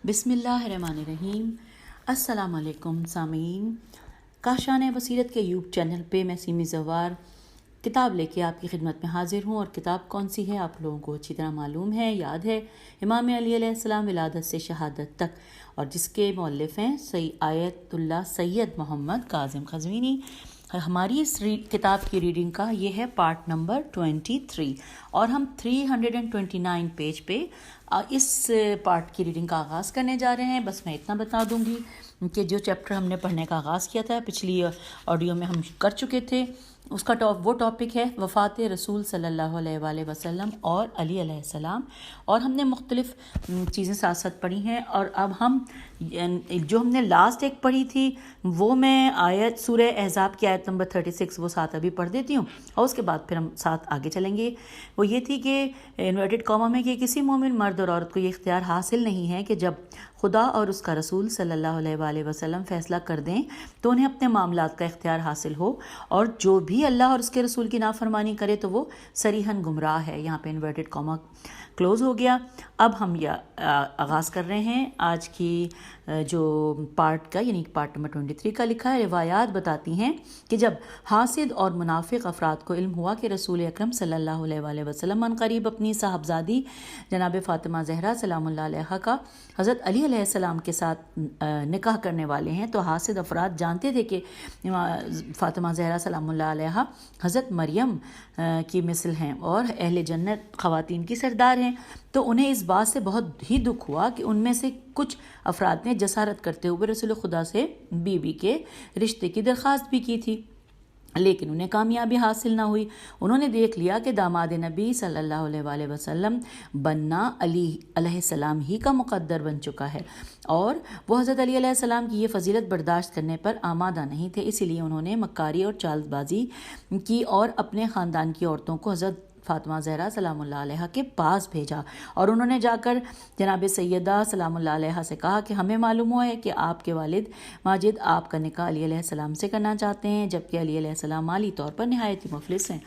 بسم اللہ الرحمن الرحیم۔ السلام علیکم سامعین، کاشان بصیرت کے یوٹیوب چینل پہ میں سیمی زوار کتاب لے کے آپ کی خدمت میں حاضر ہوں، اور کتاب کون سی ہے آپ لوگوں کو اچھی طرح معلوم ہے، یاد ہے، امام علی علیہ السلام ولادت سے شہادت تک، اور جس کے مؤلف ہیں آیت اللہ سید محمد کاظم قزوینی۔ ہماری اس کتاب کی ریڈنگ کا یہ ہے پارٹ نمبر 23، اور ہم 329 پیج پہ اس پارٹ کی ریڈنگ کا آغاز کرنے جا رہے ہیں۔ بس میں اتنا بتا دوں گی کہ جو چیپٹر ہم نے پڑھنے کا آغاز کیا تھا پچھلی آڈیو میں ہم کر چکے تھے، اس کا وہ ٹاپک ہے وفات رسول صلی اللہ علیہ وآلہ وسلم اور علی علیہ السلام، اور ہم نے مختلف چیزیں ساتھ ساتھ پڑھی ہیں۔ اور اب جو ہم نے لاسٹ ایک پڑھی تھی وہ میں آیت سورہ احزاب کی آیت نمبر 36 وہ ساتھ ابھی پڑھ دیتی ہوں، اور اس کے بعد پھر ہم ساتھ آگے چلیں گے۔ وہ یہ تھی کہ انورٹڈ کاما میں کہ کسی مومن مرد اور عورت کو یہ اختیار حاصل نہیں ہے کہ جب خدا اور اس کا رسول صلی اللہ علیہ وآلہ وسلم فیصلہ کر دیں تو انہیں اپنے معاملات کا اختیار حاصل ہو، اور جو بھی اللہ اور اس کے رسول کی نافرمانی کرے تو وہ صریحاً گمراہ ہے۔ یہاں پہ انورٹڈ کاما کلوز ہو گیا۔ اب ہم آغاز کر رہے ہیں آج کی جو پارٹ کا، یعنی پارٹ نمبر 23 کا لکھا ہے۔ روایات بتاتی ہیں کہ جب حاسد اور منافق افراد کو علم ہوا کہ رسول اکرم صلی اللہ علیہ وآلہ وسلم عن قریب اپنی صاحبزادی جناب فاطمہ زہرا سلام اللہ علیہا کا حضرت علی علیہ السلام کے ساتھ نکاح کرنے والے ہیں، تو حاسد افراد جانتے تھے کہ فاطمہ زہرا سلام اللہ علیہا حضرت مریم کی مثل ہیں اور اہل جنت خواتین کی سردار ہیں، تو انہیں اس بات سے بہت ہی دکھ ہوا کہ ان میں سے کچھ افراد نے جسارت کرتے ہوئے رسول خدا سے بی کے رشتے کی درخواست بھی کی تھی، لیکن انہیں کامیابی حاصل نہ ہوئی۔ انہوں نے دیکھ لیا کہ داماد نبی صلی اللہ علیہ وآلہ وسلم بننا علی علیہ السلام ہی کا مقدر بن چکا ہے، اور وہ حضرت علی علیہ السلام کی یہ فضیلت برداشت کرنے پر آمادہ نہیں تھے، اسی لیے انہوں نے مکاری اور چال بازی کی اور اپنے خاندان کی عورتوں کو حضرت فاطمہ زہرا سلام اللہ علیہ کے پاس بھیجا، اور انہوں نے جا کر جناب سیدہ سلام اللہ علیہ سے کہا کہ ہمیں معلوم ہوا ہے کہ آپ کے والد ماجد آپ کا نکاح علی علیہ السلام سے کرنا چاہتے ہیں، جبکہ علی علیہ السلام مالی طور پر نہایت ہی مفلس ہیں۔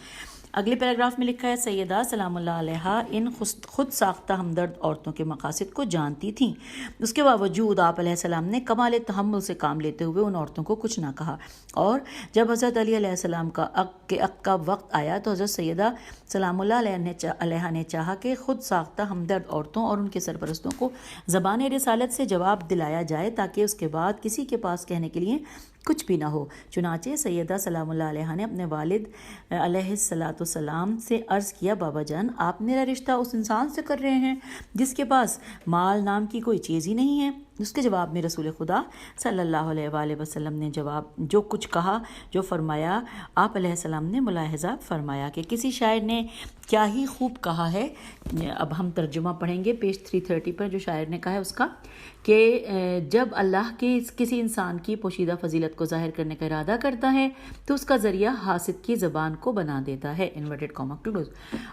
اگلے پیراگراف میں لکھا ہے، سیدہ سلام اللہ علیہ ان خود ساختہ ہمدرد عورتوں کے مقاصد کو جانتی تھیں، اس کے باوجود آپ علیہ السلام نے کمال تحمل سے کام لیتے ہوئے ان عورتوں کو کچھ نہ کہا، اور جب حضرت علی علیہ السلام کا عقد کا وقت آیا تو حضرت سیدہ سلام اللہ علیہ نے چاہا کہ خود ساختہ ہمدرد عورتوں اور ان کے سرپرستوں کو زبان رسالت سے جواب دلایا جائے تاکہ اس کے بعد کسی کے پاس کہنے کے لیے کچھ بھی نہ ہو۔ چنانچہ سیدہ سلام اللہ علیہ نے اپنے والد علیہ السلام سے عرض کیا، بابا جان آپ میرا رشتہ اس انسان سے کر رہے ہیں جس کے پاس مال نام کی کوئی چیز ہی نہیں ہے۔ اس کے جواب میں رسول خدا صلی اللہ علیہ وآلہ وسلم نے جو کچھ کہا، جو فرمایا، آپ علیہ السلام نے ملاحظہ فرمایا کہ کسی شاعر نے کیا ہی خوب کہا ہے۔ اب ہم ترجمہ پڑھیں گے پیج 330 پر، جو شاعر نے کہا ہے اس کا، کہ جب اللہ کے کسی انسان کی پوشیدہ فضیلت کو ظاہر کرنے کا ارادہ کرتا ہے تو اس کا ذریعہ حاسد کی زبان کو بنا دیتا ہے۔ Inverted comma close.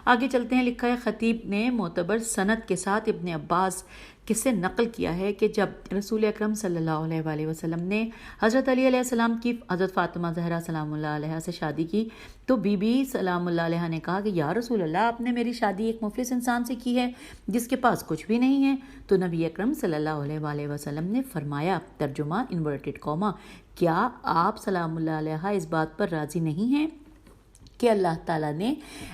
آگے چلتے ہیں، لکھا ہے، خطیب نے معتبر سند کے ساتھ ابن عباس کس سے نقل کیا ہے کہ جب رسول اکرم صلی اللہ علیہ وآلہ وسلم نے حضرت علی علیہ السلام کی حضرت فاطمہ زہرا سلام اللہ علیہ سے شادی کی تو بی بی سلام اللہ علیہ نے کہا کہ یا رسول اللہ آپ نے میری شادی ایک مفلس انسان سے کی ہے جس کے پاس کچھ بھی نہیں ہے، تو نبی اکرم صلی اللہ علیہ وآلہ وسلم نے فرمایا، ترجمہ انورٹڈ کاما، کیا آپ سلام اللہ علیہ اس بات پر راضی نہیں ہیں کہ اللہ تعالیٰ نے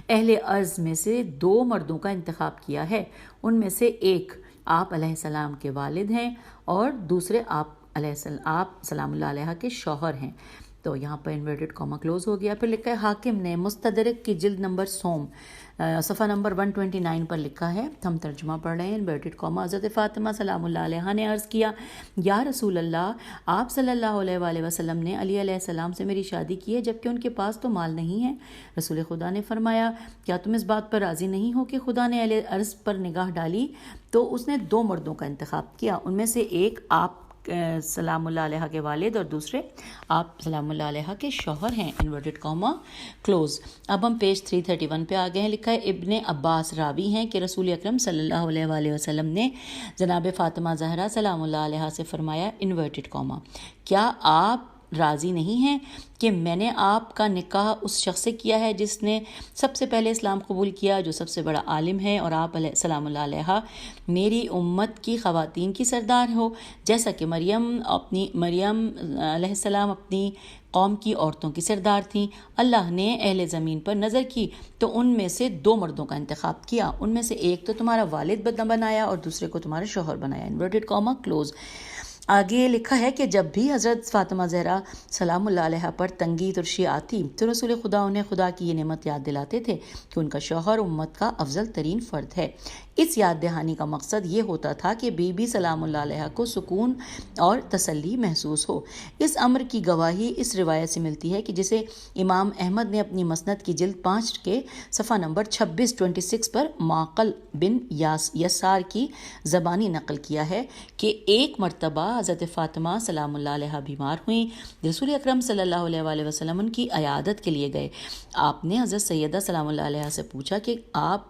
اہل ارض میں سے 2 مردوں کا انتخاب کیا ہے، ان میں سے ایک آپ علیہ السلام کے والد ہیں اور دوسرے آپ سلام اللہ علیہ کے شوہر ہیں۔ تو یہاں پر انورٹڈ کاما کلوز ہو گیا۔ پھر لکھا ہے، حاکم نے مستدرک کی جلد نمبر سوم صفحہ نمبر 129 پر لکھا ہے، ہم ترجمہ پڑھ رہے ہیں، انورٹڈ کاما، حضرت فاطمہ سلام اللہ علیہ نے عرض کیا، یا رسول اللہ آپ صلی اللہ علیہ وآلہ وسلم نے علی علیہ السلام سے میری شادی کی ہے جبکہ ان کے پاس تو مال نہیں ہے۔ رسول خدا نے فرمایا، کیا تم اس بات پر راضی نہیں ہو کہ خدا نے اہل ارض پر نگاہ ڈالی تو اس نے 2 مردوں کا انتخاب کیا، ان میں سے ایک آپ سلام اللہ علیہ کے والد اور دوسرے آپ سلام اللہ علیہ کے شوہر ہیں۔ Inverted comma close. اب ہم پیج 331 پہ آگئے ہیں، لکھا ہے، ابن عباس راوی ہیں کہ رسول اکرم صلی اللہ علیہ وآلہ وسلم نے جناب فاطمہ زہرا سلام اللہ علیہ سے فرمایا، انورٹڈ کاما، کیا آپ راضی نہیں ہیں کہ میں نے آپ کا نکاح اس شخص سے کیا ہے جس نے سب سے پہلے اسلام قبول کیا، جو سب سے بڑا عالم ہے، اور آپ سلام اللہ علیہ میری امت کی خواتین کی سردار ہو، جیسا کہ مریم علیہ السلام اپنی قوم کی عورتوں کی سردار تھیں۔ اللہ نے اہل زمین پر نظر کی تو ان میں سے 2 مردوں کا انتخاب کیا، ان میں سے ایک تو تمہارا والد بنایا اور دوسرے کو تمہارا شوہر بنایا، انورٹڈ کاما کلوز۔ آگے لکھا ہے کہ جب بھی حضرت فاطمہ زہرا سلام اللہ علیہ پر تنگی ترشی آتی تو رسول خدا انہیں خدا کی یہ نعمت یاد دلاتے تھے کہ ان کا شوہر امت کا افضل ترین فرد ہے۔ اس یاد دہانی کا مقصد یہ ہوتا تھا کہ بی بی سلام اللہ علیہ کو سکون اور تسلی محسوس ہو۔ اس امر کی گواہی اس روایت سے ملتی ہے کہ جسے امام احمد نے اپنی مسند کی جلد 5 کے صفحہ نمبر 26 پر معقل بن یسار کی زبانی نقل کیا ہے کہ ایک مرتبہ حضرت فاطمہ سلام اللہ علیہ بیمار ہوئیں، رسول اکرم صلی اللہ علیہ وسلم ان کی عیادت کے لیے گئے۔ آپ نے حضرت سیدہ سلام اللہ علیہ سے پوچھا کہ آپ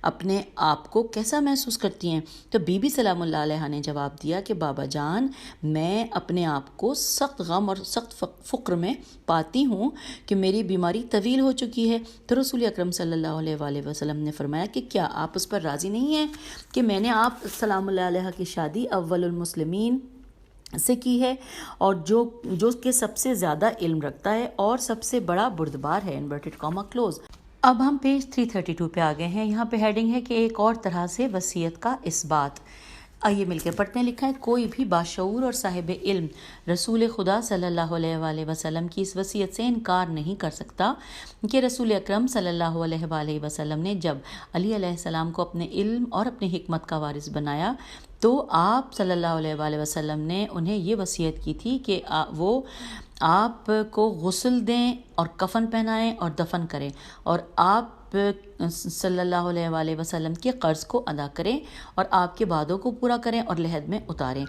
اپنے آپ کو کیسا محسوس کرتی ہیں؟ تو بی بی سلام اللہ علیہ نے جواب دیا کہ بابا جان، میں اپنے آپ کو سخت غم اور سخت فقر میں پاتی ہوں کہ میری بیماری طویل ہو چکی ہے۔ تو رسول اکرم صلی اللہ علیہ وسلم نے فرمایا کہ کیا آپ اس پر راضی نہیں ہیں کہ میں نے آپ سلام اللہ علیہ کی شادی اول المسلمین سے کی ہے، اور جو کہ سب سے زیادہ علم رکھتا ہے اور سب سے بڑا بردبار ہے، انورٹڈ کاما کلوز۔ اب ہم پیج 332 پہ آگئے ہیں۔ یہاں پہ ہیڈنگ ہے کہ ایک اور طرح سے وصیت کا اثبات۔ آئیے مل کے پڑھتے ہیں۔ لکھا ہے کوئی بھی باشعور اور صاحب علم رسول خدا صلی اللہ علیہ وسلم کی اس وصیت سے انکار نہیں کر سکتا کہ رسول اکرم صلی اللہ علیہ وسلم نے جب علی علیہ السلام کو اپنے علم اور اپنی حکمت کا وارث بنایا تو آپ صلی اللہ علیہ وسلم نے انہیں یہ وصیت کی تھی کہ وہ آپ کو غسل دیں اور کفن پہنائیں اور دفن کریں، اور آپ صلی اللہ علیہ وسلم کے قرض کو ادا کریں اور آپ کے وعدوں کو پورا کریں اور لحد میں اتاریں۔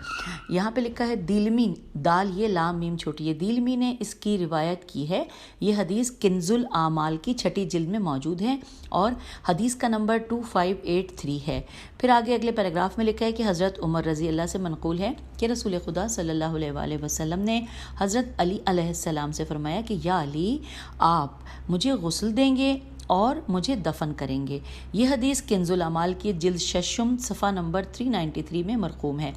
یہاں پہ لکھا ہے دیلمی، دال یہ لام میم چھوٹی ہے، دیلمی نے اس کی روایت کی ہے۔ یہ حدیث کنز الاعمال کی 6 جلد میں موجود ہے اور حدیث کا نمبر 2583 ہے۔ پھر آگے اگلے پیراگراف میں لکھا ہے کہ حضرت عمر رضی اللہ سے منقول ہے کہ رسول خدا صلی اللہ علیہ وسلم نے حضرت علی علیہ السلام سے فرمایا کہ یا علی، آپ مجھے غسل دیں گے اور مجھے دفن کریں گے۔ یہ حدیث کنز الاعمال کی جلد 6 صفحہ نمبر 393 میں مرقوم ہے۔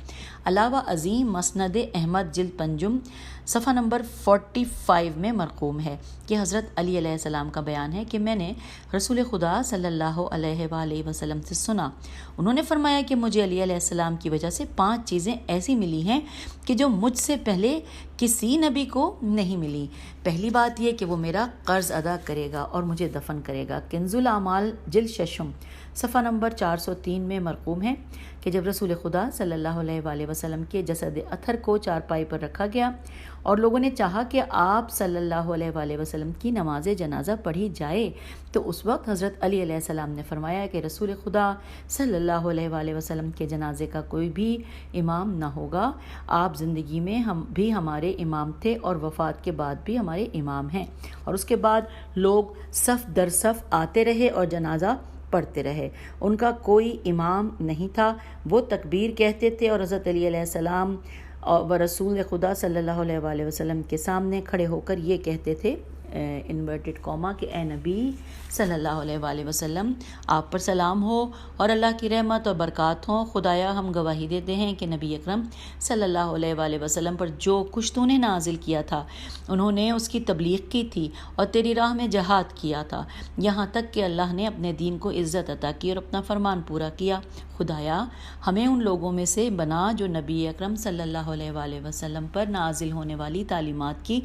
علاوہ عظیم مسند احمد جلد 5 صفحہ نمبر 45 میں مرقوم ہے کہ حضرت علی علیہ السلام کا بیان ہے کہ میں نے رسول خدا صلی اللہ علیہ وسلم سے سنا، انہوں نے فرمایا کہ مجھے علی علیہ السلام کی وجہ سے 5 چیزیں ایسی ملی ہیں کہ جو مجھ سے پہلے کسی نبی کو نہیں ملی۔ پہلی بات یہ کہ وہ میرا قرض ادا کرے گا اور مجھے دفن کرے گا۔ کنز الاعمال جلد 6 صفحہ نمبر 403 میں مرقوم ہے کہ جب رسول خدا صلی اللہ علیہ وسلم کے جسد اطہر کو چارپائی پر رکھا گیا اور لوگوں نے چاہا کہ آپ صلی اللہ علیہ وسلم کی نماز جنازہ پڑھی جائے تو اس وقت حضرت علی علیہ السلام نے فرمایا کہ رسول خدا صلی اللہ علیہ وسلم کے جنازے کا کوئی بھی امام نہ ہوگا۔ آپ زندگی میں بھی ہمارے امام تھے اور وفات کے بعد بھی ہمارے امام ہیں۔ اور اس کے بعد لوگ صف در صف آتے رہے اور جنازہ پڑھتے رہے، ان کا کوئی امام نہیں تھا۔ وہ تکبیر کہتے تھے اور حضرت علی علیہ السلام و رسول خدا صلی اللہ علیہ وسلم کے سامنے کھڑے ہو کر یہ کہتے تھے انورٹڈ کاما کہ اے نبی صلی اللہ علیہ وسلم، آپ پر سلام ہو اور اللہ کی رحمت اور برکات ہوں۔ خدایا، ہم گواہی دیتے ہیں کہ نبی اکرم صلی اللہ علیہ وسلم پر جو کچھ تو نے نازل کیا تھا انہوں نے اس کی تبلیغ کی تھی اور تیری راہ میں جہاد کیا تھا، یہاں تک کہ اللہ نے اپنے دین کو عزت عطا کی اور اپنا فرمان پورا کیا۔ خدایا، ہمیں ان لوگوں میں سے بنا جو نبی اکرم صلی اللہ علیہ وسلم پر نازل ہونے والی تعلیمات کی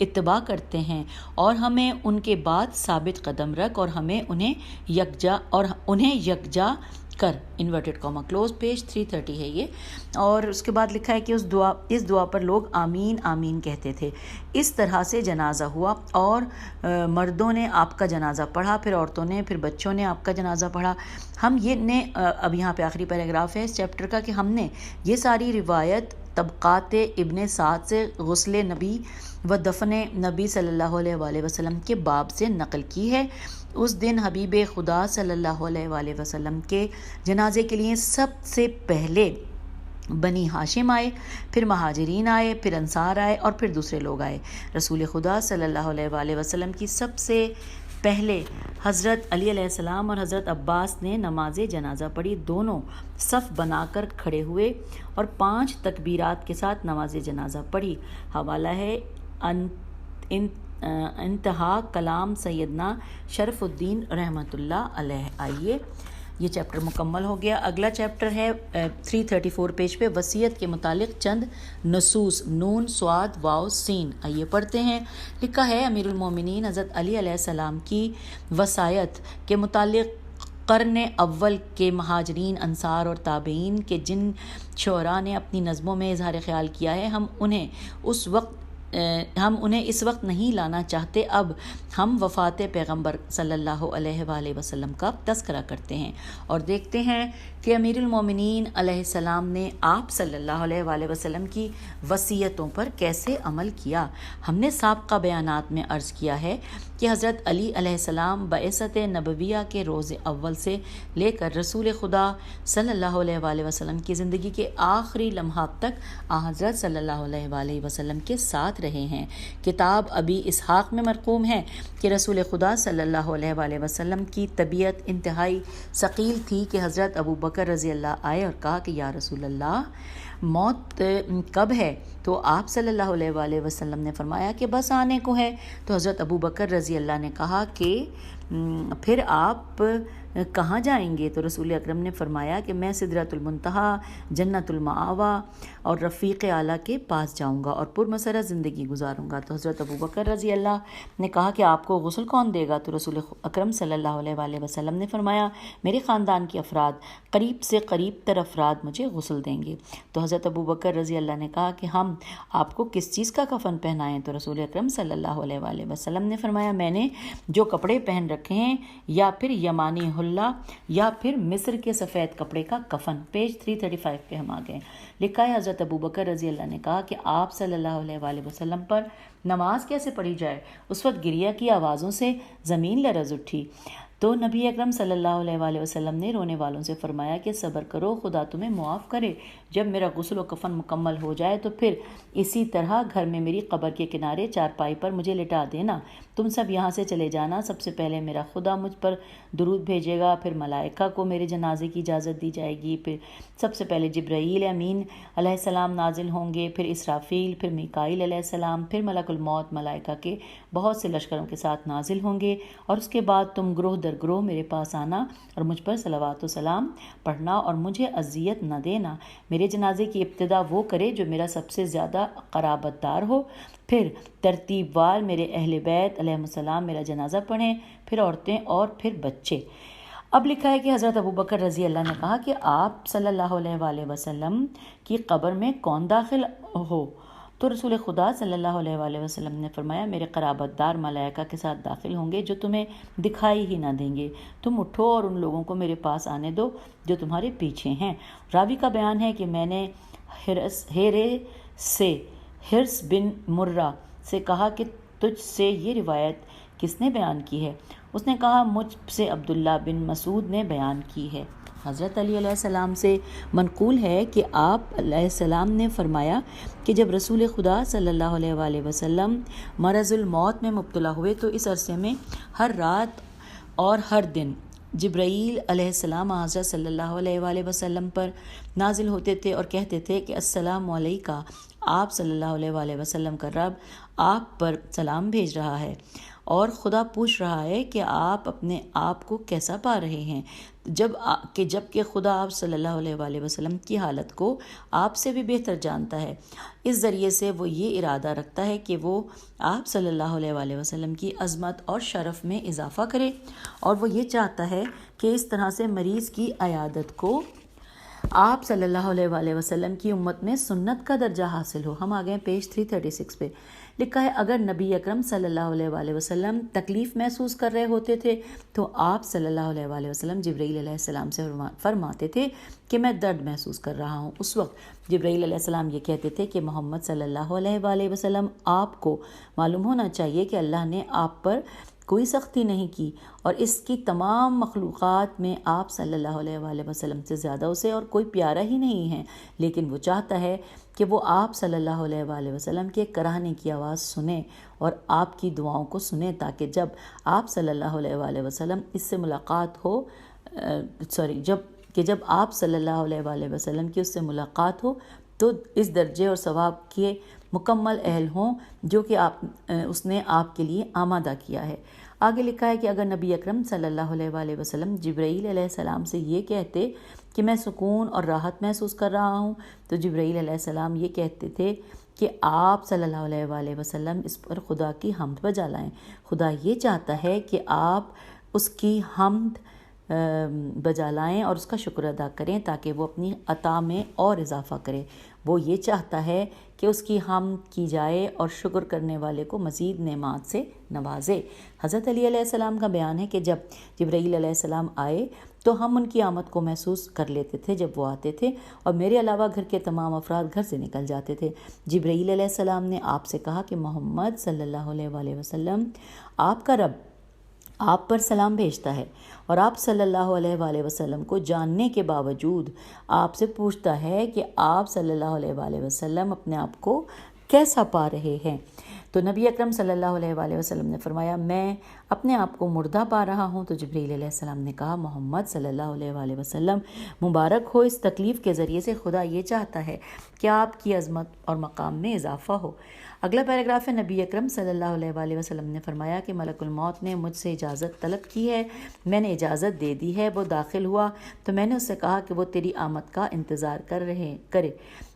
اتباع کرتے ہیں، اور ہمیں ان کے بعد ثابت قدم رکھ اور ہمیں انہیں یکجا کر۔ انورٹڈ کاما کلوز، پیج 330 ہے یہ۔ اور اس کے بعد لکھا ہے کہ اس دعا پر لوگ آمین آمین کہتے تھے۔ اس طرح سے جنازہ ہوا اور مردوں نے آپ کا جنازہ پڑھا، پھر عورتوں نے، پھر بچوں نے آپ کا جنازہ پڑھا۔ اب یہاں پہ آخری پیراگراف ہے اس چیپٹر کا کہ ہم نے یہ ساری روایت طبقات ابن سعد سے غسل نبی و دفن نبی صلی اللہ علیہ وسلم کے باب سے نقل کی ہے۔ اس دن حبیب خدا صلی اللہ علیہ وسلم کے جنازے کے لیے سب سے پہلے بنی ہاشم آئے، پھر مہاجرین آئے، پھر انصار آئے اور پھر دوسرے لوگ آئے۔ رسول خدا صلی اللہ علیہ وآلہ وسلم کی سب سے پہلے حضرت علی علیہ السلام اور حضرت عباس نے نماز جنازہ پڑھی، دونوں صف بنا کر کھڑے ہوئے اور 5 تکبیرات کے ساتھ نماز جنازہ پڑھی۔ حوالہ ہے انتہا کلام سیدنا شرف الدین رحمۃ اللہ علیہ۔ آئیے یہ چیپٹر مکمل ہو گیا۔ اگلا چیپٹر ہے 334 پیج پہ وصیت کے متعلق چند نصوص، نون صاد واو سین۔ آئیے پڑھتے ہیں۔ لکھا ہے امیر المومنین حضرت علی علیہ السلام کی وصیت کے متعلق قرن اول کے مہاجرین، انصار اور تابعین کے جن شعراء نے اپنی نظموں میں اظہار خیال کیا ہے، ہم انہیں اس وقت نہیں لانا چاہتے۔ اب ہم وفات پیغمبر صلی اللہ علیہ وآلہ وسلم کا تذکرہ کرتے ہیں اور دیکھتے ہیں کہ امیر المومنین علیہ السلام نے آپ صلی اللہ علیہ وآلہ وسلم کی وصیتوں پر کیسے عمل کیا۔ ہم نے سابقہ بیانات میں عرض کیا ہے کہ حضرت علی علیہ السلام بعثت نبویہ کے روز اول سے لے کر رسول خدا صلی اللہ علیہ وآلہ وسلم کی زندگی کے آخری لمحات تک حضرت صلی اللہ علیہ وآلہ وسلم کے ساتھ رہے ہیں۔ کتاب ابی اسحاق میں مرقوم ہے کہ رسول خدا صلی اللہ علیہ وآلہ وسلم کی طبیعت انتہائی ثقیل تھی کہ حضرت ابو بکر رضی اللہ آئے اور کہا کہ یا رسول اللہ موت کب ہے؟ تو آپ صلی اللہ علیہ وآلہ وسلم نے فرمایا کہ بس آنے کو ہے۔ تو حضرت ابو بکر رضی اللہ نے کہا کہ پھر آپ کہاں جائیں گے؟ تو رسول اکرم نے فرمایا کہ میں سدرۃ المنتہا، جنت المأویٰ اور رفیق اعلیٰ کے پاس جاؤں گا اور پرمسرت زندگی گزاروں گا۔ تو حضرت ابو بکر رضی اللہ نے کہا کہ آپ کو غسل کون دے گا؟ تو رسول اکرم صلی اللہ علیہ وآلہ وسلم نے فرمایا میرے خاندان کے افراد، قریب سے قریب تر افراد مجھے غسل دیں گے۔ تو حضرت ابو بکر رضی اللہ نے کہا کہ ہم آپ کو کس چیز کا کفن پہنائیں؟ تو رسول اکرم صلی اللہ علیہ وآلہ وسلم نے فرمایا میں نے جو کپڑے پہن رکھے ہیں یا پھر یمانی حلہ یا پھر مصر کے سفید کپڑے کا کفن۔ پیج 335 پہ ہم آ گئے۔ لکھا ہے حضرت ابو بکر رضی اللہ نے کہا کہ آپ صلی اللہ علیہ وآلہ وسلم پر نماز کیسے پڑھی جائے؟ اس وقت گریہ کی آوازوں سے زمین لرز اٹھی۔ تو نبی اکرم صلی اللہ علیہ وآلہ وسلم نے رونے والوں سے فرمایا کہ صبر کرو، خدا تمہیں معاف کرے۔ جب میرا غسل و کفن مکمل ہو جائے تو پھر اسی طرح گھر میں میری قبر کے کنارے چارپائی پر مجھے لٹا دینا۔ تم سب یہاں سے چلے جانا۔ سب سے پہلے میرا خدا مجھ پر درود بھیجے گا، پھر ملائکہ کو میرے جنازے کی اجازت دی جائے گی، پھر سب سے پہلے جبرائیل امین علیہ السلام نازل ہوں گے، پھر اسرافیل، پھر میکائیل علیہ السلام، پھر ملک الموت ملائکہ کے بہت سے لشکروں کے ساتھ نازل ہوں گے، اور اس کے بعد تم گروہ در گروہ میرے پاس آنا اور مجھ پر صلوات و سلام پڑھنا اور مجھے اذیت نہ دینا۔ میرے جنازے کی ابتدا وہ کرے جو میرا سب سے زیادہ قرابت دار ہو، پھر ترتیب وار میرے اہل بیت علیہ السلام میرا جنازہ پڑھیں، پھر عورتیں اور پھر بچے۔ اب لکھا ہے کہ حضرت ابو بکر رضی اللہ نے کہا کہ آپ صلی اللہ علیہ وآلہ وسلم کی قبر میں کون داخل ہو؟ تو رسول خدا صلی اللہ علیہ وآلہ وسلم نے فرمایا میرے قرابت دار ملائکہ کے ساتھ داخل ہوں گے جو تمہیں دکھائی ہی نہ دیں گے۔ تم اٹھو اور ان لوگوں کو میرے پاس آنے دو جو تمہارے پیچھے ہیں۔ راوی کا بیان ہے کہ میں نے حرس بن مرہ سے کہا کہ تجھ سے یہ روایت کس نے بیان کی ہے؟ اس نے کہا مجھ سے عبداللہ بن مسعود نے بیان کی ہے۔ حضرت علی علیہ السلام سے منقول ہے کہ آپ علیہ السلام نے فرمایا کہ جب رسول خدا صلی اللہ علیہ وآلہ وسلم مرض الموت میں مبتلا ہوئے تو اس عرصے میں ہر رات اور ہر دن جبرائیل علیہ السلام حضرت صلی اللہ علیہ وآلہ وسلم پر نازل ہوتے تھے اور کہتے تھے کہ السلام علیکہ، آپ صلی اللہ علیہ وآلہ وسلم کا رب آپ پر سلام بھیج رہا ہے اور خدا پوچھ رہا ہے کہ آپ اپنے آپ کو کیسا پا رہے ہیں، جب کہ خدا آپ صلی اللہ علیہ وآلہ وسلم کی حالت کو آپ سے بھی بہتر جانتا ہے۔ اس ذریعے سے وہ یہ ارادہ رکھتا ہے کہ وہ آپ صلی اللہ علیہ وآلہ وسلم کی عظمت اور شرف میں اضافہ کرے، اور وہ یہ چاہتا ہے کہ اس طرح سے مریض کی عیادت کو آپ صلی اللہ علیہ وآلہ وسلم کی امت میں سنت کا درجہ حاصل ہو۔ ہم آگئے پیج 336 پہ۔ لکھا ہے اگر نبی اکرم صلی اللہ علیہ وآلہ وسلم تکلیف محسوس کر رہے ہوتے تھے تو آپ صلی اللہ علیہ وآلہ وسلم جبرائیل علیہ السلام سے فرماتے تھے کہ میں درد محسوس کر رہا ہوں۔ اس وقت جبرائیل علیہ السلام یہ کہتے تھے کہ محمد صلی اللہ علیہ وآلہ وسلم آپ کو معلوم ہونا چاہیے کہ اللہ نے آپ پر کوئی سختی نہیں کی، اور اس کی تمام مخلوقات میں آپ صلی اللہ علیہ وآلہ وسلم سے زیادہ اسے اور کوئی پیارا ہی نہیں ہے، لیکن وہ چاہتا ہے کہ وہ آپ صلی اللہ علیہ وآلہ وسلم کے کراہنے کی آواز سنیں اور آپ کی دعاؤں کو سنیں، تاکہ جب آپ صلی اللہ علیہ وآلہ وسلم اس سے ملاقات ہو جب آپ صلی اللہ علیہ وآلہ وسلم کی اس سے ملاقات ہو تو اس درجے اور ثواب کے مکمل اہل ہوں جو کہ اس نے آپ کے لیے آمادہ کیا ہے۔ آگے لکھا ہے کہ اگر نبی اکرم صلی اللہ علیہ وآلہ وسلم جبرائیل علیہ السلام سے یہ کہتے کہ میں سکون اور راحت محسوس کر رہا ہوں، تو جبرائیل علیہ السلام یہ کہتے تھے کہ آپ صلی اللہ علیہ وآلہ وسلم اس پر خدا کی حمد بجا لائیں۔ خدا یہ چاہتا ہے کہ آپ اس کی حمد بجا لائیں اور اس کا شکر ادا کریں تاکہ وہ اپنی عطا میں اور اضافہ کرے۔ وہ یہ چاہتا ہے کہ اس کی حمد کی جائے اور شکر کرنے والے کو مزید نعمات سے نوازے۔ حضرت علی علیہ السلام کا بیان ہے کہ جب جبرائیل علیہ السلام آئے تو ہم ان کی آمد کو محسوس کر لیتے تھے جب وہ آتے تھے، اور میرے علاوہ گھر کے تمام افراد گھر سے نکل جاتے تھے۔ جبرائیل علیہ السلام نے آپ سے کہا کہ محمد صلی اللہ علیہ وآلہ وسلم، آپ کا رب آپ پر سلام بھیجتا ہے، اور آپ صلی اللہ علیہ وآلہ وسلم کو جاننے کے باوجود آپ سے پوچھتا ہے کہ آپ صلی اللہ علیہ وآلہ وسلم اپنے آپ کو کیسا پا رہے ہیں۔ تو نبی اکرم صلی اللہ علیہ وآلہ وسلم نے فرمایا میں اپنے آپ کو مردہ پا رہا ہوں۔ تو جبرائیل علیہ السلام نے کہا محمد صلی اللہ علیہ وآلہ وسلم مبارک ہو، اس تکلیف کے ذریعے سے خدا یہ چاہتا ہے کہ آپ کی عظمت اور مقام میں اضافہ ہو۔ اگلا پیراگراف ہے، نبی اکرم صلی اللہ علیہ وآلہ وسلم نے فرمایا کہ ملک الموت نے مجھ سے اجازت طلب کی ہے، میں نے اجازت دے دی ہے۔ وہ داخل ہوا تو میں نے اس سے کہا کہ وہ تیری آمد کا انتظار کرے۔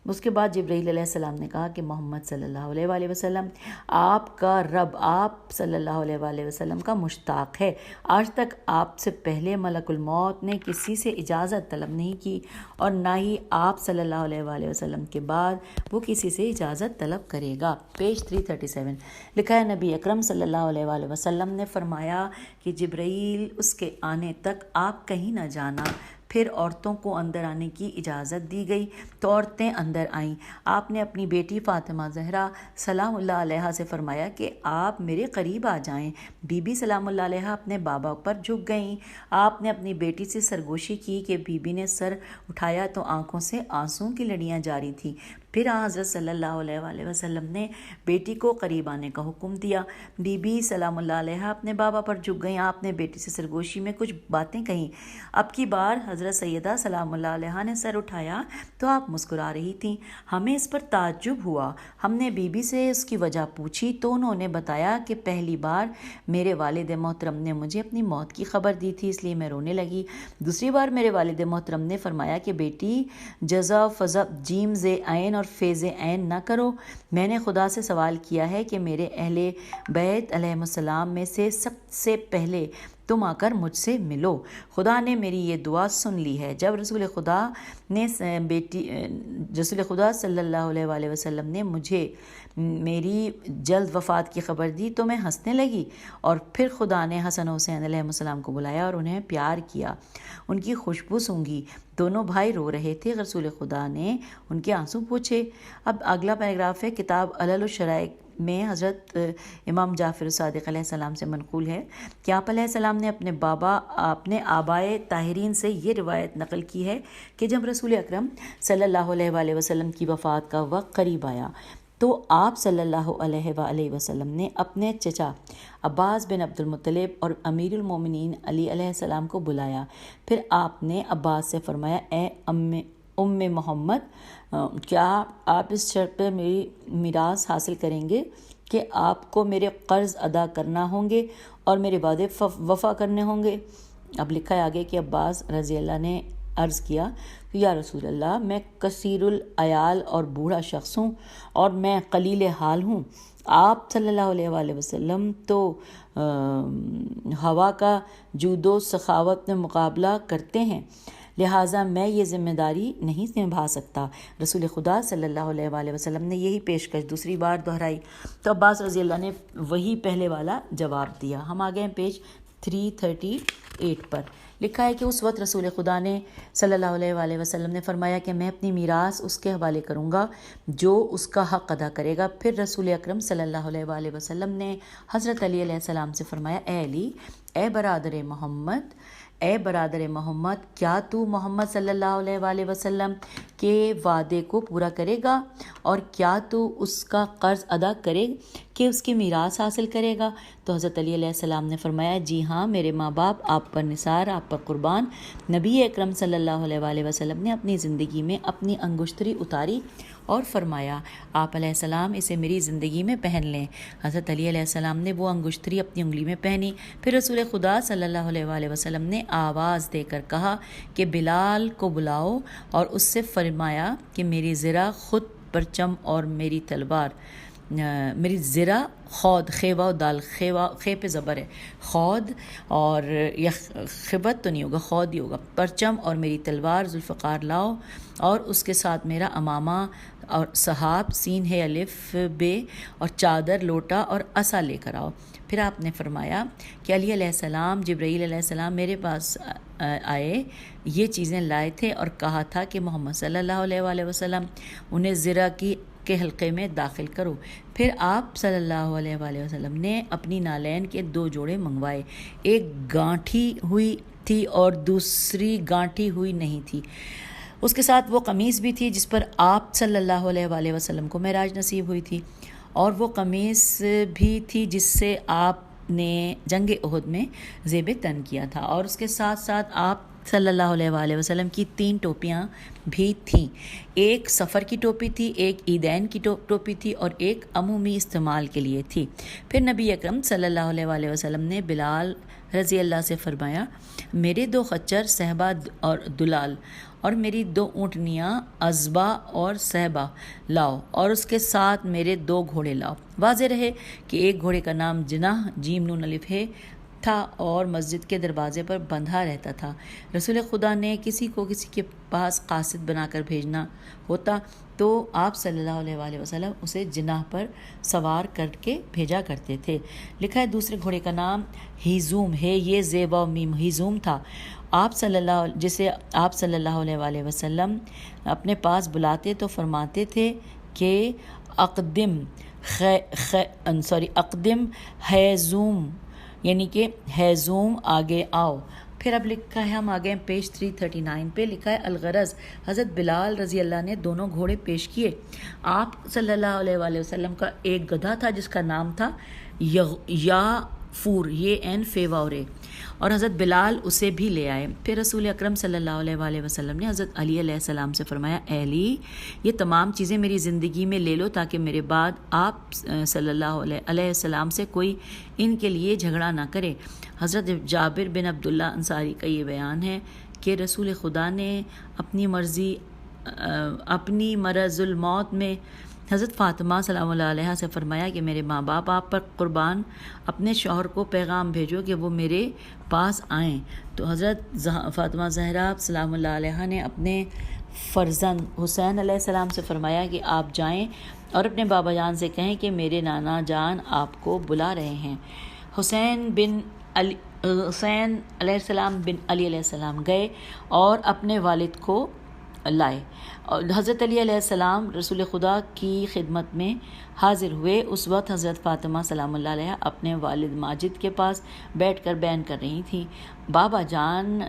اس کے بعد جبرائیل علیہ السلام نے کہا کہ محمد صلی اللہ علیہ وآلہ وسلم، آپ کا رب آپ صلی اللہ علیہ وآلہ وسلم کا مشتاق ہے۔ آج تک آپ سے پہلے ملک الموت نے کسی سے اجازت طلب نہیں کی، اور نہ ہی آپ صلی اللہ علیہ وآلہ وسلم کے بعد وہ کسی سے اجازت طلب کرے گا۔ پیج 337 لکھا ہے، نبی اکرم صلی اللہ علیہ وآلہ وسلم نے فرمایا کہ جبرائیل اس کے آنے تک آپ کہیں نہ جانا۔ پھر عورتوں کو اندر آنے کی اجازت دی گئی تو عورتیں اندر آئیں۔ آپ نے اپنی بیٹی فاطمہ زہرا سلام اللہ علیہا سے فرمایا کہ آپ میرے قریب آ جائیں۔ بی بی سلام اللہ علیہا اپنے بابا پر جھک گئیں۔ آپ نے اپنی بیٹی سے سرگوشی کی کہ بی بی نے سر اٹھایا تو آنکھوں سے آنسوں کی لڑیاں جاری تھیں۔ پھر حضرت صلی اللہ علیہ وآلہ وسلم نے بیٹی کو قریب آنے کا حکم دیا۔ بی بی سلام اللہ علیہا اپنے بابا پر جھک گئیں۔ آپ نے بیٹی سے سرگوشی میں کچھ باتیں کہیں۔ اب کی بار حضرت سیدہ سلام اللہ علیہا نے سر اٹھایا تو آپ مسکرا رہی تھیں۔ ہمیں اس پر تعجب ہوا۔ ہم نے بی بی سے اس کی وجہ پوچھی تو انہوں نے بتایا کہ پہلی بار میرے والد محترم نے مجھے اپنی موت کی خبر دی تھی، اس لیے میں رونے لگی۔ دوسری بار میرے والد محترم نے فرمایا کہ بیٹی جزا فضا جیم زے عین اور فیض عین نہ کرو۔ میں نے خدا سے سوال کیا ہے کہ میرے اہل بیت علیہ السلام میں سے سب سے پہلے تم آ کر مجھ سے ملو۔ خدا نے میری یہ دعا سن لی ہے۔ جب رسول خدا صلی اللہ علیہ وآلہ وسلم نے مجھے میری جلد وفات کی خبر دی تو میں ہنسنے لگی، اور پھر خدا نے حسن و حسین علیہ السلام کو بلایا اور انہیں پیار کیا، ان کی خوشبو سونگھی۔ دونوں بھائی رو رہے تھے، رسول خدا نے ان کے آنسو پوچھے۔ اب اگلا پیراگراف ہے، کتاب علل الشرائع میں حضرت امام جعفر صادق علیہ السلام سے منقول ہے کہ آپ علیہ السلام نے اپنے آبائے طاہرین سے یہ روایت نقل کی ہے کہ جب رسول اکرم صلی اللہ علیہ وآلہ وسلم کی وفات کا وقت قریب آیا تو آپ صلی اللہ علیہ وآلہ وسلم نے اپنے چچا عباس بن عبد المطلب اور امیر المومنین علی علیہ السلام کو بلایا۔ پھر آپ نے عباس سے فرمایا، اے ام محمد، کیا آپ اس شرط پہ میری میراث حاصل کریں گے کہ آپ کو میرے قرض ادا کرنا ہوں گے اور میرے وعدے وفا کرنے ہوں گے؟ اب لکھا ہے آگے کہ عباس رضی اللہ نے عرض کیا کہ یا رسول اللہ، میں کثیر العیال اور بوڑھا شخص ہوں اور میں قلیل حال ہوں۔ آپ صلی اللہ علیہ وآلہ وسلم تو ہوا کا جود و سخاوت میں مقابلہ کرتے ہیں، لہٰذا میں یہ ذمہ داری نہیں نبھا سکتا۔ رسول خدا صلی اللہ علیہ وآلہ وسلم نے یہی پیشکش دوسری بار دہرائی تو عباس رضی اللہ نے وہی پہلے والا جواب دیا۔ ہم آگئے ہیں پیج 338 پر لکھا ہے کہ اس وقت رسول خدا نے صلی اللہ علیہ وآلہ وسلم نے فرمایا کہ میں اپنی میراث اس کے حوالے کروں گا جو اس کا حق ادا کرے گا۔ پھر رسول اکرم صلی اللہ علیہ وآلہ وسلم نے حضرت علی علیہ السلام سے فرمایا، اے علی، اے برادر محمد، کیا تو محمد صلی اللہ علیہ وآلہ وسلم کے وعدے کو پورا کرے گا اور کیا تو اس کا قرض ادا کرے کہ اس کی میراث حاصل کرے گا؟ تو حضرت علی علیہ السلام نے فرمایا، جی ہاں میرے ماں باپ آپ پر نثار، آپ پر قربان۔ نبی اکرم صلی اللہ علیہ وآلہ وسلم نے اپنی زندگی میں اپنی انگشتری اتاری اور فرمایا، آپ علیہ السلام اسے میری زندگی میں پہن لیں۔ حضرت علی علیہ السلام نے وہ انگشتری اپنی انگلی میں پہنی۔ پھر رسول خدا صلی اللہ علیہ وآلہ وسلم نے آواز دے کر کہا کہ بلال کو بلاؤ اور اس سے فرمایا کہ میری زرہ خود پرچم اور میری تلوار، میری زرہ خود، خیوہ و دال، خے پہ زبر ہے، خود اور یا خبت تو نہیں ہوگا، خود ہی ہوگا، پرچم اور میری تلوار ذوالفقار لاؤ اور اس کے ساتھ میرا امامہ اور صحاب، سین ہے الف بے، اور چادر، لوٹا اور عصا لے کر آؤ۔ پھر آپ نے فرمایا کہ علی علیہ السلام، جبرائیل علیہ السلام میرے پاس آئے، یہ چیزیں لائے تھے اور کہا تھا کہ محمد صلی اللہ علیہ وآلہ وسلم انہیں زرہ کے حلقے میں داخل کرو۔ پھر آپ صلی اللہ علیہ وآلہ وسلم نے اپنی نالین کے 2 جوڑے منگوائے، ایک گانٹھی ہوئی تھی اور دوسری گانٹھی ہوئی نہیں تھی۔ اس کے ساتھ وہ قمیص بھی تھی جس پر آپ صلی اللہ علیہ وآلہ وسلم کو معراج نصیب ہوئی تھی، اور وہ قمیص بھی تھی جس سے آپ نے جنگ احد میں زیب تن کیا تھا، اور اس کے ساتھ ساتھ آپ صلی اللہ علیہ وآلہ وسلم کی 3 ٹوپیاں بھی تھیں، ایک سفر کی ٹوپی تھی، ایک عیدین کی ٹوپی تھی، اور ایک عمومی استعمال کے لیے تھی۔ پھر نبی اکرم صلی اللہ علیہ وآلہ وسلم نے بلال رضی اللہ سے فرمایا، میرے 2 خچر صہبا اور دلال اور میری 2 اونٹنیاں عزبہ اور صہبا لاؤ، اور اس کے ساتھ میرے 2 گھوڑے لاؤ۔ واضح رہے کہ ایک گھوڑے کا نام جناح جیم نون الف ہے تھا اور مسجد کے دروازے پر بندھا رہتا تھا۔ رسول خدا نے کسی کو کسی کے پاس قاصد بنا کر بھیجنا ہوتا تو آپ صلی اللہ علیہ وآلہ وسلم اسے جناح پر سوار کر کے بھیجا کرتے تھے۔ لکھا ہے دوسرے گھوڑے کا نام ہیزوم ہے، یہ زیبا و میم ہیزوم تھا، جسے آپ صلی اللہ علیہ وآلہ وسلم اپنے پاس بلاتے تو فرماتے تھے کہ اقدم ہیزوم، یعنی کہ ہیزوم آگے آؤ۔ پھر اب لکھا ہے، ہم آگے ہیں پیج 339 پہ، لکھا ہے الغرض حضرت بلال رضی اللہ نے 2 گھوڑے پیش کیے۔ آپ صلی اللہ علیہ وآلہ وسلم کا ایک گدھا تھا جس کا نام تھا یافور، یہ این فیوارے، اور حضرت بلال اسے بھی لے آئے۔ پھر رسول اکرم صلی اللہ علیہ وآلہ وسلم نے حضرت علی علیہ السلام سے فرمایا، اے علی، یہ تمام چیزیں میری زندگی میں لے لو تاکہ میرے بعد آپ صلی اللہ علیہ السلام سے کوئی ان کے لیے جھگڑا نہ کرے۔ حضرت جابر بن عبداللہ انصاری کا یہ بیان ہے کہ رسول خدا نے اپنی مرض الموت میں حضرت فاطمہ سلام اللہ علیہ سے فرمایا کہ میرے ماں باپ آپ پر قربان، اپنے شوہر کو پیغام بھیجو کہ وہ میرے پاس آئیں۔ تو حضرت فاطمہ زہرا سلام اللہ علیہ نے اپنے فرزند حسین علیہ السلام سے فرمایا کہ آپ جائیں اور اپنے بابا جان سے کہیں کہ میرے نانا جان آپ کو بلا رہے ہیں۔ حسین علیہ السلام بن علی علیہ السلام گئے اور اپنے والد کو لائے، اور حضرت علی علیہ السلام رسول خدا کی خدمت میں حاضر ہوئے۔ اس وقت حضرت فاطمہ سلام اللہ علیہ اپنے والد ماجد کے پاس بیٹھ کر بیان کر رہی تھیں۔ بابا جان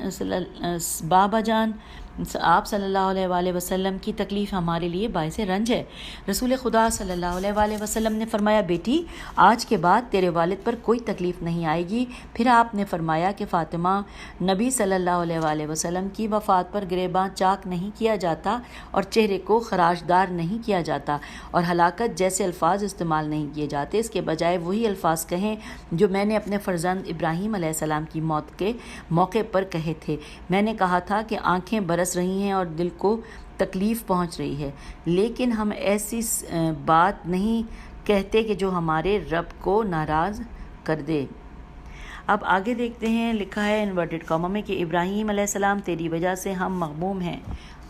آپ صلی اللہ علیہ وآلہ وسلم کی تکلیف ہمارے لیے باعث رنج ہے۔ رسول خدا صلی اللہ علیہ وآلہ وسلم نے فرمایا، بیٹی آج کے بعد تیرے والد پر کوئی تکلیف نہیں آئے گی۔ پھر آپ نے فرمایا کہ فاطمہ، نبی صلی اللہ علیہ وآلہ وسلم کی وفات پر گریباں چاک نہیں کیا جاتا اور چہرے کو خراشدار نہیں کیا جاتا اور ہلاکت جیسے الفاظ استعمال نہیں کیے جاتے، اس کے بجائے وہی الفاظ کہیں جو میں نے اپنے فرزند ابراہیم علیہ السلام کی موت کے موقع پر کہے تھے۔ میں نے کہا تھا کہ آنکھیں برس رہی ہیں اور دل کو تکلیف پہنچ رہی ہے، لیکن ہم ایسی بات نہیں کہتے کہ جو ہمارے رب کو ناراض کر دے۔ اب آگے دیکھتے ہیں، لکھا ہے انورٹڈ کامہ میں کہ ابراہیم علیہ السلام تیری وجہ سے ہم مغموم ہیں،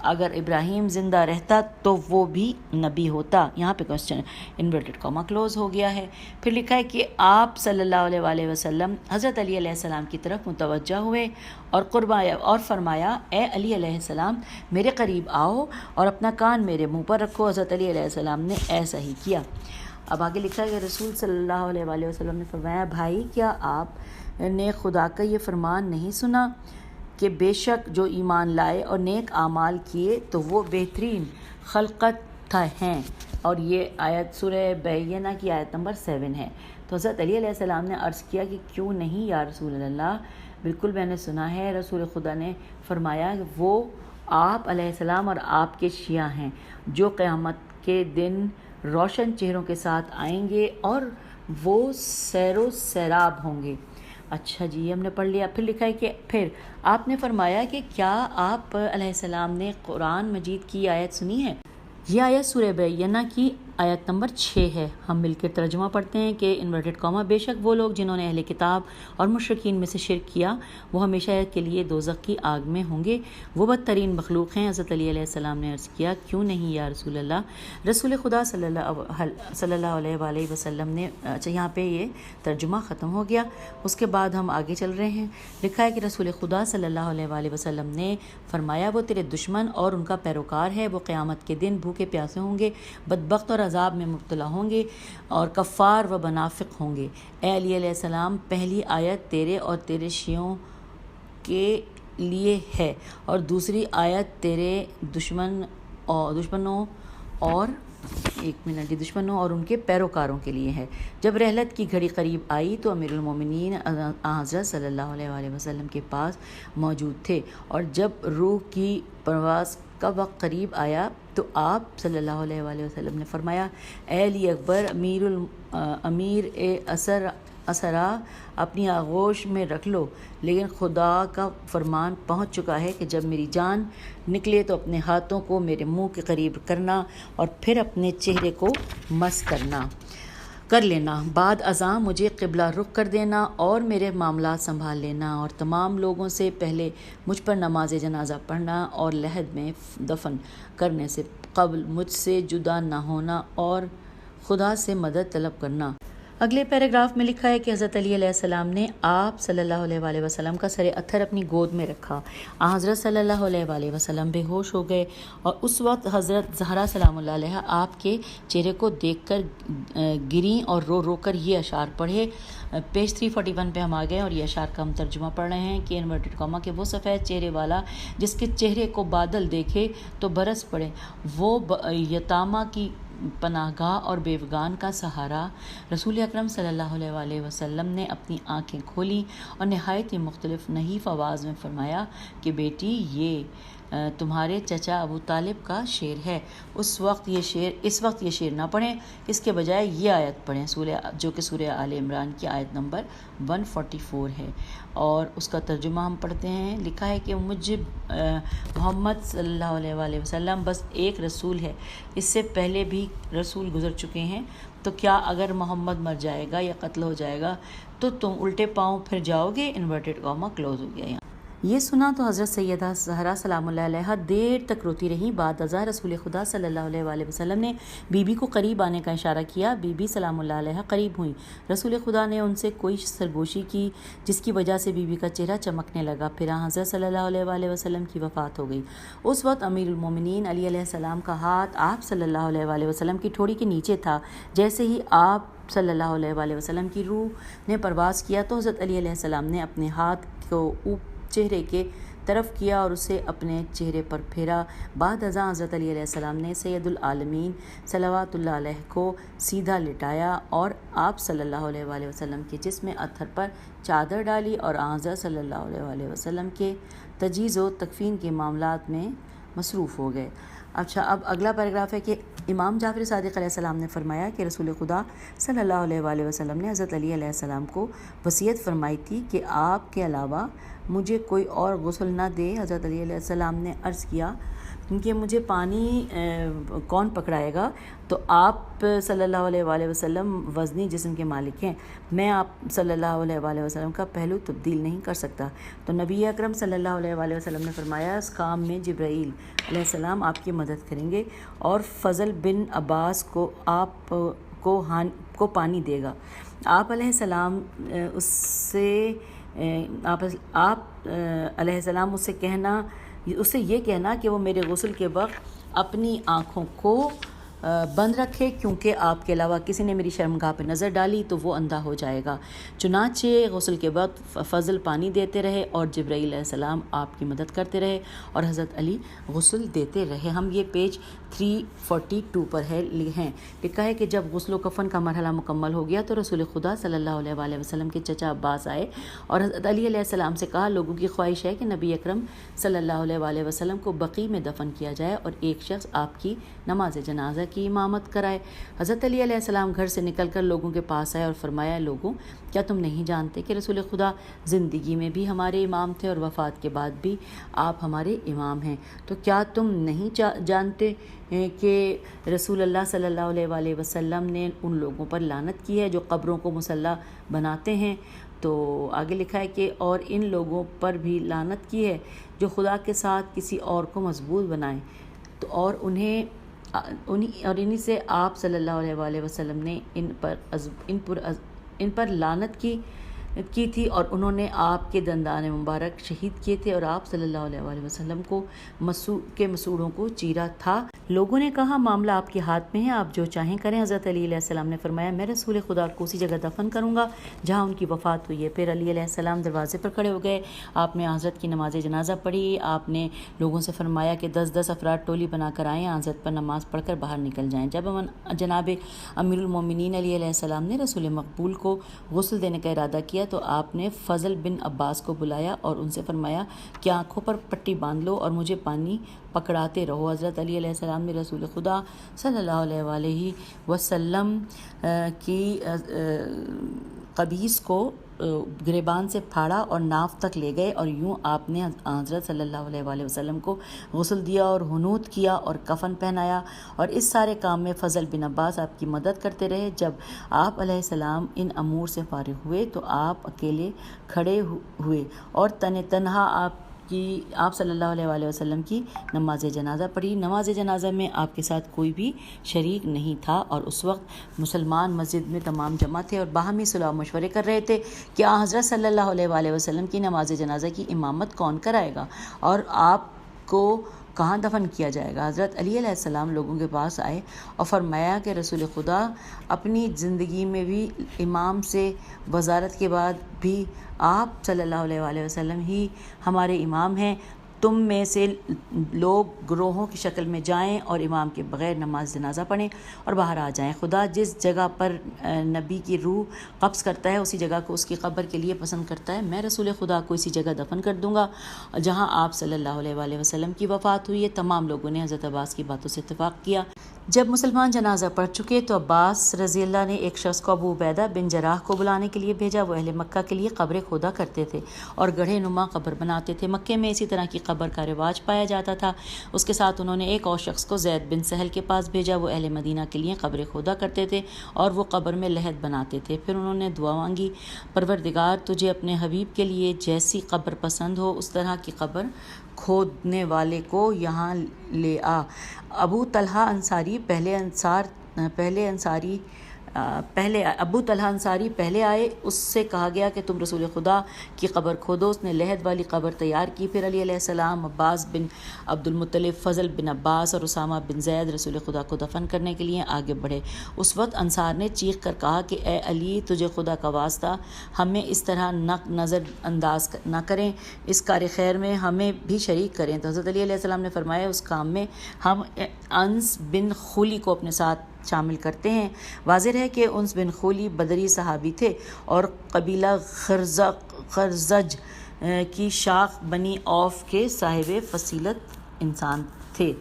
اگر ابراہیم زندہ رہتا تو وہ بھی نبی ہوتا۔ یہاں پہ کوشچن انورٹڈ کاما کلوز ہو گیا ہے۔ پھر لکھا ہے کہ آپ صلی اللہ علیہ وآلہ وسلم حضرت علی علیہ السلام کی طرف متوجہ ہوئے اور فرمایا اے علی علیہ السلام میرے قریب آؤ اور اپنا کان میرے منہ پر رکھو۔ حضرت علی علیہ السلام نے ایسا ہی کیا۔ اب آگے لکھا ہے کہ رسول صلی اللہ علیہ وآلہ وسلم نے فرمایا بھائی کیا آپ نے خدا کا یہ فرمان نہیں سنا کہ بے شک جو ایمان لائے اور نیک اعمال کیے تو وہ بہترین خلقت ہیں، اور یہ آیت سورہ بینہ کی آیت نمبر 7 ہے۔ تو حضرت علی علیہ السلام نے عرض کیا کہ کیوں نہیں یا رسول اللہ، بالکل میں نے سنا ہے۔ رسول خدا نے فرمایا کہ وہ آپ علیہ السلام اور آپ کے شیعہ ہیں جو قیامت کے دن روشن چہروں کے ساتھ آئیں گے اور وہ سیر و سیراب ہوں گے۔ اچھا جی، ہم نے پڑھ لیا۔ پھر لکھا ہے کہ پھر آپ نے فرمایا کہ کیا آپ علیہ السلام نے قرآن مجید کی آیت سنی ہے؟ یہ آیت سورہ بینہ کی آیت نمبر 6 ہے۔ ہم مل کر ترجمہ پڑھتے ہیں کہ انورٹڈ کاما بے شک وہ لوگ جنہوں نے اہل کتاب اور مشرکین میں سے شرک کیا وہ ہمیشہ کے لیے دوزخ کی آگ میں ہوں گے، وہ بدترین مخلوق ہیں۔ حضرت علی علیہ السلام نے عرض کیا کیوں نہیں یا رسول اللہ۔ رسول خدا صلی اللہ علیہ وآلہ وسلم نے اچھا یہاں پہ یہ ترجمہ ختم ہو گیا۔ اس کے بعد ہم آگے چل رہے ہیں۔ لکھا ہے کہ رسول خدا صلی اللہ علیہ وآلہ وسلم نے فرمایا وہ تیرے دشمن اور ان کا پیروکار ہے، وہ قیامت کے دن بھوکے پیاسے ہوں گے، بدبخت اور عذاب میں مبتلا ہوں گے اور کفار و منافق ہوں گے۔ اے علی علیہ السلام پہلی آیت تیرے اور تیرے شیعوں کے لیے ہے اور دوسری آیت تیرے دشمنوں اور ان کے پیروکاروں کے لیے ہے۔ جب رحلت کی گھڑی قریب آئی تو امیر المومنین حضرت صلی اللہ علیہ وآلہ وسلم کے پاس موجود تھے، اور جب روح کی پرواز کا وقت قریب آیا تو آپ صلی اللہ علیہ وآلہ وسلم نے فرمایا اے علی اکبر امیر اسرا اپنی آغوش میں رکھ لو، لیکن خدا کا فرمان پہنچ چکا ہے کہ جب میری جان نکلے تو اپنے ہاتھوں کو میرے منہ کے قریب کرنا اور پھر اپنے چہرے کو مس کر لینا، بعد ازاں مجھے قبلہ رخ کر دینا اور میرے معاملات سنبھال لینا، اور تمام لوگوں سے پہلے مجھ پر نماز جنازہ پڑھنا اور لحد میں دفن کرنے سے قبل مجھ سے جدا نہ ہونا اور خدا سے مدد طلب کرنا۔ اگلے پیراگراف میں لکھا ہے کہ حضرت علی علیہ السلام نے آپ صلی اللہ علیہ وآلہ وسلم کا سر اتھر اپنی گود میں رکھا۔ حضرت صلی اللہ علیہ وآلہ وسلم بے ہوش ہو گئے، اور اس وقت حضرت زہرا سلام اللہ علیہ آپ کے چہرے کو دیکھ کر گریں اور رو رو کر یہ اشعار پڑھے۔ پیج 341 پہ ہم آ گئے اور یہ اشعار کا ہم ترجمہ پڑھ رہے ہیں کہ انورٹڈ کاما کہ وہ سفید چہرے والا جس کے چہرے کو بادل دیکھے تو برس پڑے، وہ یتامہ کی پناہ گاہ اور بیوگان کا سہارا۔ رسول اکرم صلی اللہ علیہ وآلہ وسلم نے اپنی آنکھیں کھولی اور نہایت ہی مختلف نحیف آواز میں فرمایا کہ بیٹی یہ تمہارے چچا ابو طالب کا شعر ہے۔ اس وقت یہ شعر نہ پڑھیں، اس کے بجائے یہ آیت پڑھیں جو کہ سورہ آل عمران کی آیت نمبر 144 ہے، اور اس کا ترجمہ ہم پڑھتے ہیں۔ لکھا ہے کہ مجھ محمد صلی اللہ علیہ وآلہ وسلم بس ایک رسول ہے، اس سے پہلے بھی رسول گزر چکے ہیں، تو کیا اگر محمد مر جائے گا یا قتل ہو جائے گا تو تم الٹے پاؤں پھر جاؤ گے؟ انورٹڈ کاما کلوز ہو گیا یہاں۔ یہ سنا تو حضرت سیدہ زہرا سلام اللہ علیہ دیر تک روتی رہی۔ بعد ازاں رسول خدا صلی اللہ علیہ وآلہ وسلم نے بی بی کو قریب آنے کا اشارہ کیا۔ بی بی سلام اللہ علیہ قریب ہوئیں۔ رسول خدا نے ان سے کوئی سرگوشی کی جس کی وجہ سے بی بی کا چہرہ چمکنے لگا، پھر حضرت صلی اللہ علیہ وآلہ وسلم کی وفات ہو گئی۔ اس وقت امیر المومنین علی علیہ السلام کا ہاتھ آپ صلی اللہ علیہ وآلہ وسلم کی ٹھوڑی کے نیچے تھا۔ جیسے ہی آپ صلی اللہ علیہ وآلہ وسلم کی روح نے پرواز کیا تو حضرت علی علیہ السلام نے اپنے ہاتھ کو چہرے کے طرف کیا اور اسے اپنے چہرے پر پھیرا۔ بعد ازاں حضرت علی علیہ السلام نے سید العالمین صلوات اللہ علیہ کو سیدھا لٹایا اور آپ صلی اللہ علیہ وآلہ وسلم کے جسم اتھر پر چادر ڈالی، اور حضرت صلی اللہ علیہ وآلہ وسلم کے تجہیز و تکفین کے معاملات میں مصروف ہو گئے۔ اچھا، اب اگلا پیراگراف ہے کہ امام جعفر صادق علیہ السلام نے فرمایا کہ رسول خدا صلی اللہ علیہ وآلہ وسلم نے حضرت علی علیہ السلام کو وصیت فرمائی تھی کہ آپ کے علاوہ مجھے کوئی اور غسل نہ دے۔ حضرت علی علیہ السلام نے عرض کیا کہ مجھے پانی کون پکڑائے گا؟ تو آپ صلی اللہ علیہ وآلہ وسلم وزنی جسم کے مالک ہیں، میں آپ صلی اللہ علیہ وآلہ وسلم کا پہلو تبدیل نہیں کر سکتا۔ تو نبی اکرم صلی اللہ علیہ وآلہ وسلم نے فرمایا اس کام میں جبرائیل علیہ السلام آپ کی مدد کریں گے اور فضل بن عباس کو آپ کو پانی دے گا۔ آپ علیہ السلام اس سے یہ کہنا کہ وہ میرے غسل کے وقت اپنی آنکھوں کو بند رکھے، کیونکہ آپ کے علاوہ کسی نے میری شرمگاہ پہ نظر ڈالی تو وہ اندھا ہو جائے گا۔ چنانچہ غسل کے وقت فضل پانی دیتے رہے اور جبرائیل علیہ السلام آپ کی مدد کرتے رہے اور حضرت علی غسل دیتے رہے۔ ہم یہ پیج 342 پر ہیں، لکھا ہے کہ جب غسل و کفن کا مرحلہ مکمل ہو گیا تو رسول خدا صلی اللہ علیہ وآلہ وسلم کے چچا عباس آئے اور حضرت علی علیہ السلام سے کہا لوگوں کی خواہش ہے کہ نبی اکرم صلی اللہ علیہ وآلہ وسلم کو بقیع میں دفن کیا جائے اور ایک شخص آپ کی نماز جنازہ کی امامت کرائے۔ حضرت علی علیہ السلام گھر سے نکل کر لوگوں کے پاس آئے اور فرمایا لوگوں، کیا تم نہیں جانتے کہ رسول خدا زندگی میں بھی ہمارے امام تھے اور وفات کے بعد بھی آپ ہمارے امام ہیں؟ تو کیا تم نہیں جانتے کہ رسول اللہ صلی اللہ علیہ وآلہ وسلم نے ان لوگوں پر لعنت کی ہے جو قبروں کو مصلی بناتے ہیں؟ تو آگے لکھا ہے کہ اور ان لوگوں پر بھی لعنت کی ہے جو خدا کے ساتھ کسی اور کو مضبوط بنائیں، تو اور انہی سے آپ صلی اللہ علیہ وآلہ وسلم نے ان پر لعنت کی تھی اور انہوں نے آپ کے دندان مبارک شہید کیے تھے اور آپ صلی اللہ علیہ وآلہ وسلم کو مسوڑوں کو چیرا تھا۔ لوگوں نے کہا معاملہ آپ کے ہاتھ میں ہے، آپ جو چاہیں کریں۔ حضرت علی علیہ السلام نے فرمایا میں رسول خدا کو اسی جگہ دفن کروں گا جہاں ان کی وفات ہوئی ہے۔ پھر علی علیہ السلام دروازے پر کھڑے ہو گئے، آپ نے حضرت کی نماز جنازہ پڑھی، آپ نے لوگوں سے فرمایا کہ 10 افراد ٹولی بنا کر آئیں، حضرت پر نماز پڑھ کر باہر نکل جائیں۔ جب جناب امیر المومنین علی علیہ السلام نے رسول مقبول کو غسل دینے کا ارادہ کیا تو آپ نے فضل بن عباس کو بلایا اور ان سے فرمایا کہ آنکھوں پر پٹی باندھ لو اور مجھے پانی پکڑاتے رہو۔ حضرت علی علیہ السلام نے رسول خدا صلی اللہ علیہ وآلہ وسلم کی قمیص کو گریبان سے پھاڑا اور ناف تک لے گئے اور یوں آپ نے حضرت صلی اللہ علیہ وآلہ وسلم کو غسل دیا اور حنوط کیا اور کفن پہنایا، اور اس سارے کام میں فضل بن عباس آپ کی مدد کرتے رہے۔ جب آپ علیہ السلام ان امور سے فارغ ہوئے تو آپ اکیلے کھڑے ہوئے اور تنہا آپ صلی اللہ علیہ وآلہ وسلم کی نماز جنازہ پڑھی۔ نماز جنازہ میں آپ کے ساتھ کوئی بھی شریک نہیں تھا اور اس وقت مسلمان مسجد میں تمام جمع تھے اور باہمی صلاح مشورے کر رہے تھے کہ حضرت صلی اللہ علیہ وآلہ وسلم کی نماز جنازہ کی امامت کون کرائے گا اور آپ کو کہاں دفن کیا جائے گا۔ حضرت علی علیہ السلام لوگوں کے پاس آئے اور فرمایا کہ رسول خدا اپنی زندگی میں بھی امام سے وزارت کے بعد بھی آپ صلی اللہ علیہ وآلہ وسلم ہی ہمارے امام ہیں، تم میں سے لوگ گروہوں کی شکل میں جائیں اور امام کے بغیر نماز جنازہ پڑھیں اور باہر آ جائیں۔ خدا جس جگہ پر نبی کی روح قبض کرتا ہے اسی جگہ کو اس کی قبر کے لیے پسند کرتا ہے۔ میں رسول خدا کو اسی جگہ دفن کر دوں گا جہاں آپ صلی اللہ علیہ وآلہ وسلم کی وفات ہوئی ہے۔ تمام لوگوں نے حضرت عباس کی باتوں سے اتفاق کیا۔ جب مسلمان جنازہ پڑھ چکے تو عباس رضی اللہ نے ایک شخص کو ابو عبیدہ بن جراح کو بلانے کے لیے بھیجا۔ وہ اہل مکہ کے لیے قبریں کھودا کرتے تھے اور گڑھے نما قبر بناتے تھے۔ مکے میں اسی طرح کی قبر کا رواج پایا جاتا تھا۔ اس کے ساتھ انہوں نے ایک اور شخص کو زید بن سہل کے پاس بھیجا۔ وہ اہل مدینہ کے لیے قبریں کھودا کرتے تھے اور وہ قبر میں لحد بناتے تھے۔ پھر انہوں نے دعا مانگی، پروردگار تجھے اپنے حبیب کے لیے جیسی قبر پسند ہو اس طرح کی قبر کھودنے والے کو یہاں لے آ۔ ابو طلحہ انصاری پہلے آئے، اس سے کہا گیا کہ تم رسول خدا کی قبر کھودو۔ اس نے لحد والی قبر تیار کی۔ پھر علی علیہ السلام، عباس بن عبد المطلب، فضل بن عباس اور اسامہ بن زید رسول خدا کو دفن کرنے کے لیے آگے بڑھے۔ اس وقت انصار نے چیخ کر کہا کہ اے علی، تجھے خدا کا واسطہ ہمیں اس طرح نظر انداز نہ کریں، اس کار خیر میں ہمیں بھی شریک کریں۔ تو حضرت علی علیہ السلام نے فرمایا اس کام میں ہم انس بن خولی کو اپنے ساتھ شامل کرتے ہیں۔ واضح ہے کہ انس بن خولی بدری صحابی تھے اور قبیلہ خرزج کی شاخ بنی اوف کے صاحب فصیلت انسان تھے۔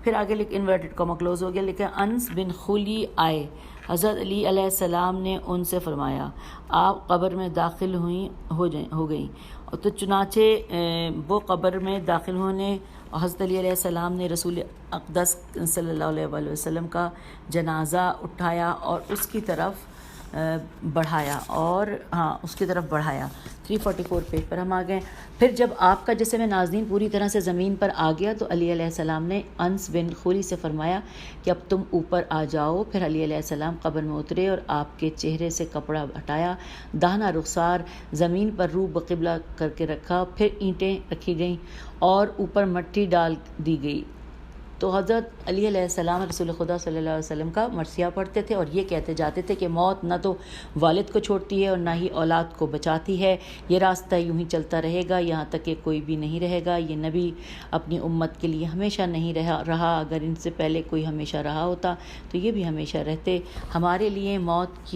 پھر آگے انورٹڈ کاما کلوز ہو گیا، لکھا انس بن خولی آئے، حضرت علی علیہ السلام نے ان سے فرمایا آپ قبر میں داخل ہو گئیں تو چنانچہ وہ قبر میں داخل ہونے اور حضرت علی علیہ السلام نے رسول اقدس صلی اللہ علیہ وآلہ وسلم کا جنازہ اٹھایا اور اس کی طرف بڑھایا اس کی طرف بڑھایا۔ 344 پیج پر ہم آ گئے۔ پھر جب آپ کا جسم نازنین پوری طرح سے زمین پر آ گیا تو علی علیہ السلام نے انس بن خوری سے فرمایا کہ اب تم اوپر آ جاؤ۔ پھر علی علیہ السلام قبر میں اترے اور آپ کے چہرے سے کپڑا ہٹایا، داہنا رخسار زمین پر روح بقبلہ کر کے رکھا، پھر اینٹیں رکھی گئیں اور اوپر مٹی ڈال دی گئی۔ تو حضرت علی علیہ السلام رسول خدا صلی اللہ علیہ وسلم کا مرثیہ پڑھتے تھے اور یہ کہتے جاتے تھے کہ موت نہ تو والد کو چھوڑتی ہے اور نہ ہی اولاد کو بچاتی ہے، یہ راستہ یوں ہی چلتا رہے گا یہاں تک کہ کوئی بھی نہیں رہے گا۔ یہ نبی اپنی امت کے لیے ہمیشہ نہیں رہا، اگر ان سے پہلے کوئی ہمیشہ رہا ہوتا تو یہ بھی ہمیشہ رہتے۔ ہمارے لیے موت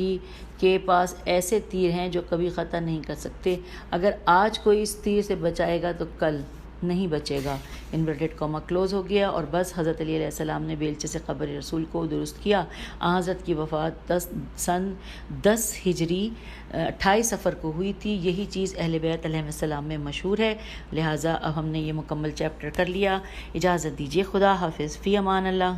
کے پاس ایسے تیر ہیں جو کبھی خطا نہیں کر سکتے، اگر آج کوئی اس تیر سے بچائے گا تو کل نہیں بچے گا۔ انورٹڈ کاما کلوز ہو گیا اور بس حضرت علی علیہ السلام نے بیلچے سے قبر رسول کو درست کیا۔ حضرت کی وفات سن 10 ہجری 28 صفر کو ہوئی تھی۔ یہی چیز اہل بیت علیہ السلام میں مشہور ہے، لہٰذا اب ہم نے یہ مکمل چیپٹر کر لیا۔ اجازت دیجیے، خدا حافظ، فی امان اللہ۔